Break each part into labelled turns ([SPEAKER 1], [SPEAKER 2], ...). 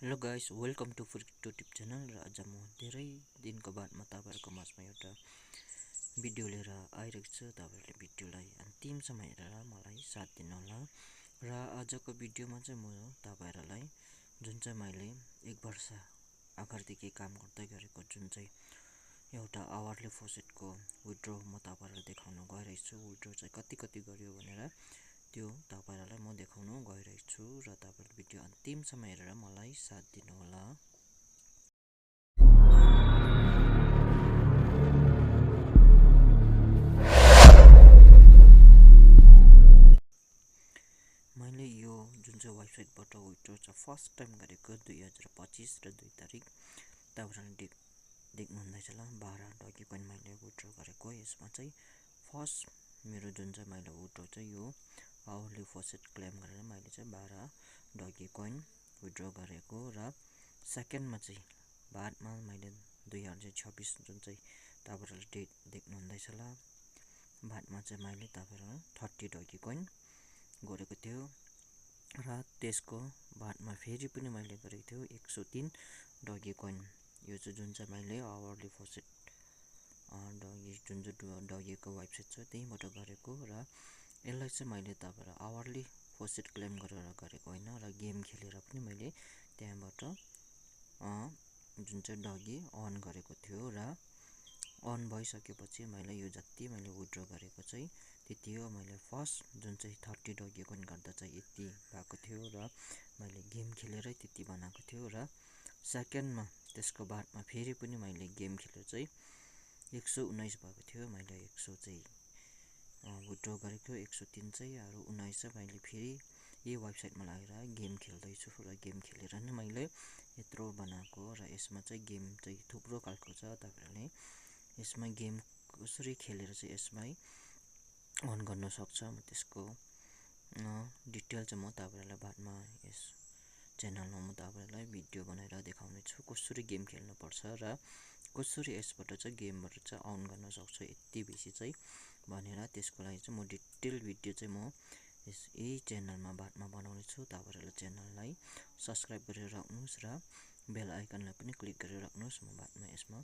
[SPEAKER 1] Hello guys, welcome to tip channel. र आज म धेरै दिनको बादमा तपाईहरुको माझमा एउटा भिडियो लिएर आइरहेको छु। तपाईहरुले भिडियोलाई अन्तिमसम्म हेरेर मलाई साथ दिनुहोला। र आजको भिडियोमा चाहिँ म तपाईहरुलाई जुन चाहिँ मैले 1 वर्ष अगाडिदेखि काम गर्दै गरेको जुन चाहिँ एउटा आवरली फसेटको विथड्र म तपाईहरुलाई देखाउन गइरहेको छु। विथड्र चाहिँ कति गर्यो भनेर त्यो तपाईहरुलाई म देखाउन गइरहेको छु र तपाईहरुले भिडियो अन्तिमसम्म हेरेर मलाई साथ दिनुहोला। मैले यो जुन चाहिँ वेबसाइटबाट विथड्र चाहिँ फर्स्ट टाइम गरेको 2025 र 2 तारिक तपाईहरुले देख्नु हुँदैछ ल। 12 डगी कोइन मैले विथड्र गरेको। यसमा चाहिँ फर्स्ट मेरो जुन चाहिँ मैले विथड्र चाहिँ यो आवरली फसेट क्लेम गरेर मैले चाहिँ 12 डगी कोइन विथड्र गरेको। र सेकेन्डमा चाहिँ बादमा मैले 2026 जुन चाहिँ तपाईहरुले डेट देख्नु हुँदैछ ल। बादमा चाहिँ मैले तपाईहरुलाई 30 डगी कोइन गरेको थियो। र त्यसको बादमा फेरि पनि मैले गरेको थियो 103 डगी कोइन। यो चाहिँ जुन चाहिँ मैले आवरली फसेट डगी जुन चाहिँ डगीको वेबसाइट छ त्यहीबाट गरेको। र यसलाई चाहिँ मैले तपाईहरु आवरली फसेट क्लेम गरेर गरेको हैन, र गेम खेलेर पनि मैले त्यहाँबाट जुन चाहिँ डगी अन गरेको थियो। र अन भइसकेपछि मैले यो जति मैले विथड्र गरेको चाहिँ त्यति हो। मैले फर्स्ट जुन चाहिँ 30 डगी कोइन गर्दा चाहिँ यति भएको थियो र मैले गेम खेलेरै त्यति बनाएको थियो। र सेकेन्डमा त्यसको बादमा फेरि पनि मैले गेम खेलेर चाहिँ 119 भएको थियो। मैले 100 चाहिँ विथड्र गरेको, 103 चाहिँ अरु 19 चाहिँ मैले फेरि यो वेबसाइटमा लागेर गेम खेल्दै छु र गेम खेलेर नै मैले यत्रो बनाएको। र यसमा चाहिँ गेम चाहिँ थुप्रो खालको छ। तपाईहरुले यसमा गेम कसरी खेलेर चाहिँ यसमै अन गर्न सक्छ, म त्यसको डिटेल चाहिँ म तपाईहरुलाई बादमा यस च्यानलमा म तपाईहरुलाई भिडियो बनाएर देखाउने छु कसरी गेम खेल्नु पर्छ र कसरी यसबाट चाहिँ गेमबाट चाहिँ अन गर्न सक्छ यति बेसी चाहिँ भनेर। त्यसको लागि चाहिँ म डिटेल भिडियो चाहिँ म यही च्यानलमा बादमा बनाउने छु। तपाईहरुले च्यानललाई सब्स्क्राइब गरेर राख्नुस् र बेल आइकनलाई पनि क्लिक गरेर राख्नुस्। म बादमा यसमा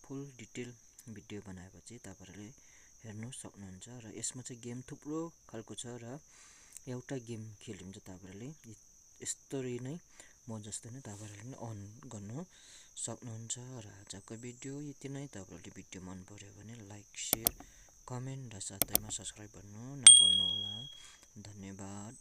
[SPEAKER 1] फुल डिटेल भिडियो बनाएपछि तपाईहरुले हेर्न सक्नुहुन्छ। र यसमा चाहिँ गेम थुप्रो खालको छ र एउटा गेम खेल्यो भने चाहिँ तपाईहरुले यस्तरी नै म जस्तै नै तपाईहरुले अन गर्न सक्नुहुन्छ। र आजको भिडियो यति नै। तपाईहरुले भिडियो मन पर्यो भने लाइक, शेयर, कमेन्ट र साथैमा सब्स्क्राइब गर्नु नभुल्नु होला। धन्यवाद।